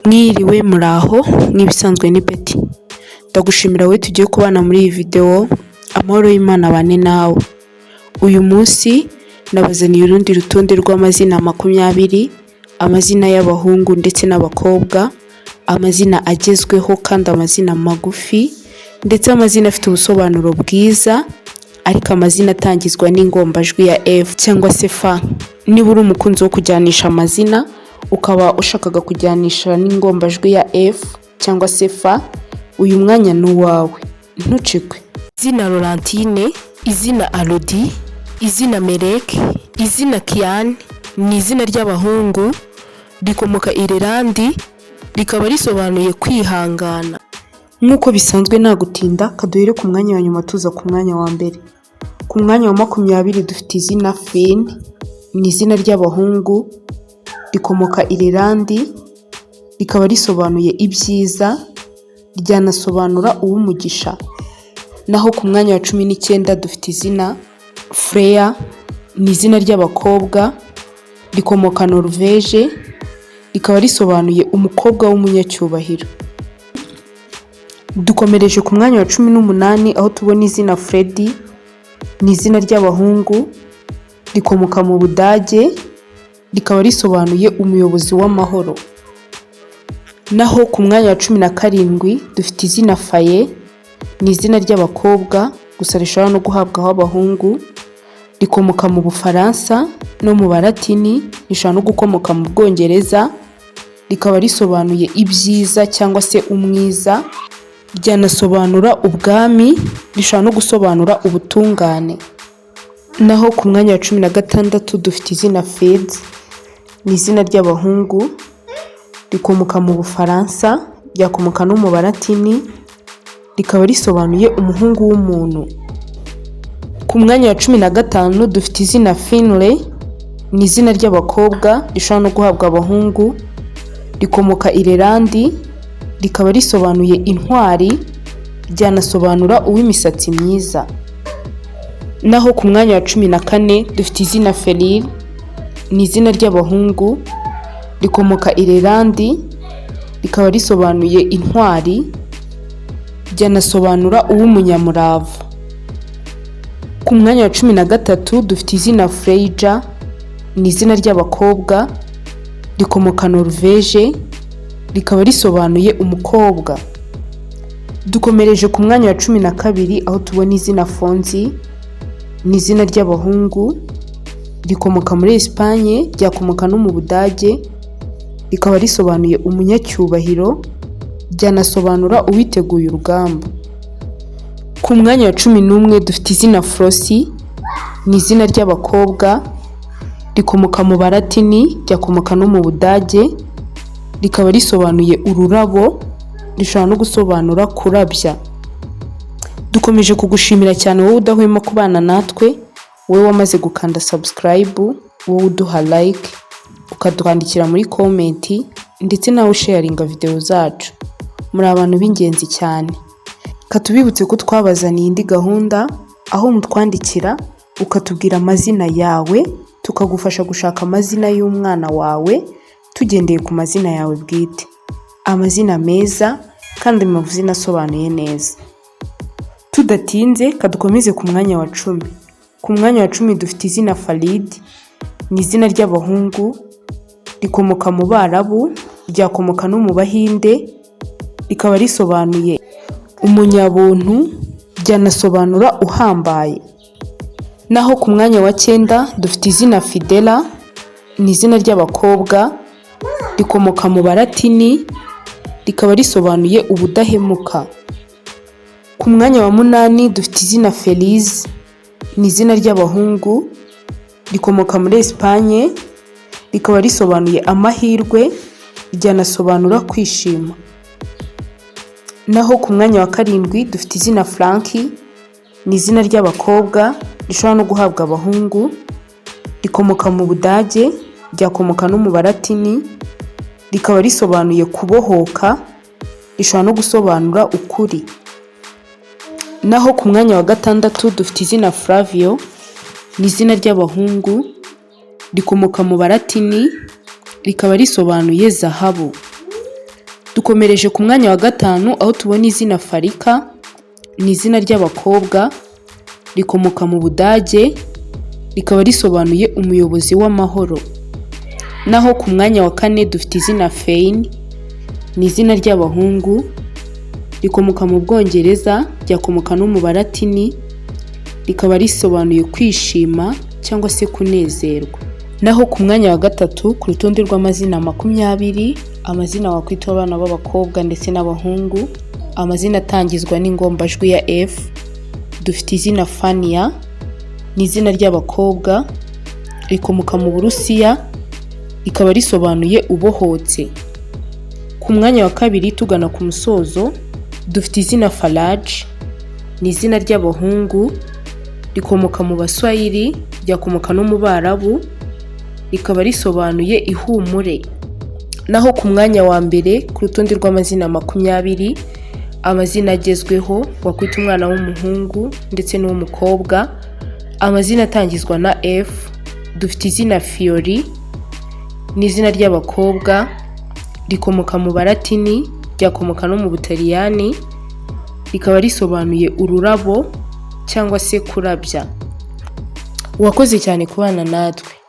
Mwiriwe muraho nk'ibisanzwe ni Betty. Ndagushimira we tugiye kubana muri iyi video, amahoro y'Imana abane nawe. Uyu munsi nabazaniye urundi rutonde rw'amazina 20, amazina y'abahungu ndetse n'abakobwa, amazina agezweho kandi amazina magufi, ndetse amazina afite ubusobanuro bwiza, ariko amazina atangizwa n'ingombajwi ya F cyangwa se F. Niba uri umukunzi wo kujyanisha amazina ukaba ushakaga kujyanisha n'ingombajwi ya F cyangwa se F, uyu mwanya ni uwawe, ntucikwe. Izina Laurentine, izina Alodi, izina Melek, izina Kian ni izina ry'abahungu, rikomoka Irelandi, rikaba risobanuye kwihangana. Nk'uko bisanzwe nta gutinda, kaduhere ku mwanya wa nyuma tuza ku mwanya wa mbere. Ku mwanya wa 20 dufite izina Finn, ni izina ry'abahungu, rikomoka Irelandi, rikaba risobanuye ibyiza, ryanasobanura uw'umugisha. Naho ku mwanya wa 19 dufite izina Freya, ni izina ry'abakobwa, rikomoka Norvege, rikaba risobanuye umukobwa w'umunyacyubahiro. Dukomereje ku mwanya wa 18 aho tubona izina Freddy, ni izina ry'abahungu, rikomoka mu Budage, rikaba risobanuye umuyobozi w'amahoro. Naho ku mwanya wa 17 dufite izina Faye, ni izina ry'abakobwa gusa rishobora no guhabwaho abahungu, rikomoka mu Bufaransa no mu Balatini, rishobora no gukomoka mu Bwongereza, rikaba risobanuye ibyiza cyangwa se umwiza, ryanasobanura ubwami, rishobora no gusobanura ubutungane. Naho ku mwanya wa 16 dufite izina Feds, ni izina ry'abahungu, rikomoka mu Bufaransa, ryakomoka no mu Balatini, rikaba risobanuye umuhungu w'umuntu. Ku mwanya wa 15 dufite izina Finley, ni izina ry'abakobwa, rishobora no guhabwa abahungu, rikomoka Irelandi, rikaba risobanuye intwari, ryanasobanura uw'imisatsi myiza. Naho ku mwanya wa 14 dufite izina Felil, ni izina ry'abahungu, rikomoka Irelandi, rikaba risobanuye intwari, ryanasobanura uw'umunyamurava. Ku mwanya wa 13 dufite izina Freyja, ni izina ry'abakobwa, rikomoka Norvege, rikaba risobanuye umukobwa. Dukomereje ku mwanya wa 12 aho tubona izina Fonzi, ni izina ry'abahungu, rikomoka muri Espagne, ryakomoka no mu Budage, rikaba risobanuye umunyacyubahiro, ryanasobanura uwiteguye urugamba. Ku mwanya wa 11 dufite izina Flossie, ni izina ry'abakobwa, rikomoka mu Balatini, ryakomoka no mu Budage, rikaba risobanuye ururabo, rishobora no gusobanura kurabya. Dukomeje kugushimira cyane wowe udahwema kubana natwe, wowe wamaze gukanda subscribe, wowe uduha like, ukadwandikira muri comment, ndetse nawe sharinga video zacu. Muri abantu b'ingenzi cyane. Katubibutse ko twabazaniye indi gahunda aho mutwandikira ukatubwira amazina yawe, tukagufasha gushaka amazina y'umwana wawe tugendeye ku mazina yawe bwite. Amazina meza kandi amazina asobanuye neza. Tudatinze kadukomeze ku mwanya wa 10. Ku mwanya wa 10 dufite izina Farid, ni izina ry'abahungu, rikomoka mu Barabu, ryakomoka no mu Bahinde, rikaba risobanuye umunyabuntu, ryanasobanura uhambaye. Naho ku mwanya wa 9 dufite izina Fidela, ni izina ry'abakobwa, rikomoka mu Balatini, rikaba risobanuye ubudahemuka. Ku mwanya wa 8 dufite izina Feliz, ni izina ry'abahungu, rikomoka muri Espagne, rikaba risobanuye amahirwe, ryanasobanura kwishima. Naho ku mwanya wa 7 dufite izina Frankie, ni izina ry'abakobwa, rishobora no guhabwa abahungu, rikomoka mu Budage, ryakomoka no mu Balatini, rikaba risobanuye kubohoka, rishobora no gusobanura ukuri. Naho ku mwanya wa 6 dufite izina Flavio, ni izina ry'abahungu, rikomoka mu Balatini, rikaba risobanuye zahabu. Dukomereje ku mwanya wa gatanu aho tubona izina Farika, ni izina ry'abakobwa rikomoka mu Budage, rikaba risobanuye umuyobozi w'amahoro. Naho ku mwanya wa kane dufite izina Fein, ni izina ry'abahungu rikomoka mu Bwongereza, ryakomoka no mu Balatini, rikaba risobanuye kwishima cyangwa se kunezerwa. Naho ku mwanya wa gatatu ku rutonde rw'amazina 20 amazina wakwita abana b'abakobwa ndetse n'abahungu, amazina atangizwa n'ingombajwi ya F, dufite izina Fania, ni izina ry'abakobwa rikomoka mu Burusiya, rikaba risobanuye ubohotse. Ku mwanya wa kabiri tugana ku musozo dufite izina Faraj, ni izina ry'abahungu rikomoka mu Baswahili, ryakomoka no mu Barabu, rikaba risobanuye ihumure. Naho ku mwanya wa mbere ku rutonde rw'amazina 20 amazina agezweho wakwita umwana w'umuhungu ndetse n'uw'umukobwa, amazina atangizwa na F, dufite izina Fiori, ni izina ry'abakobwa rikomoka mu Balatini, ryakomoka no mu Butaliyani, rikaba risobanuye ururabo cyangwa se kurabya. Wakoze cyane kubana natwe.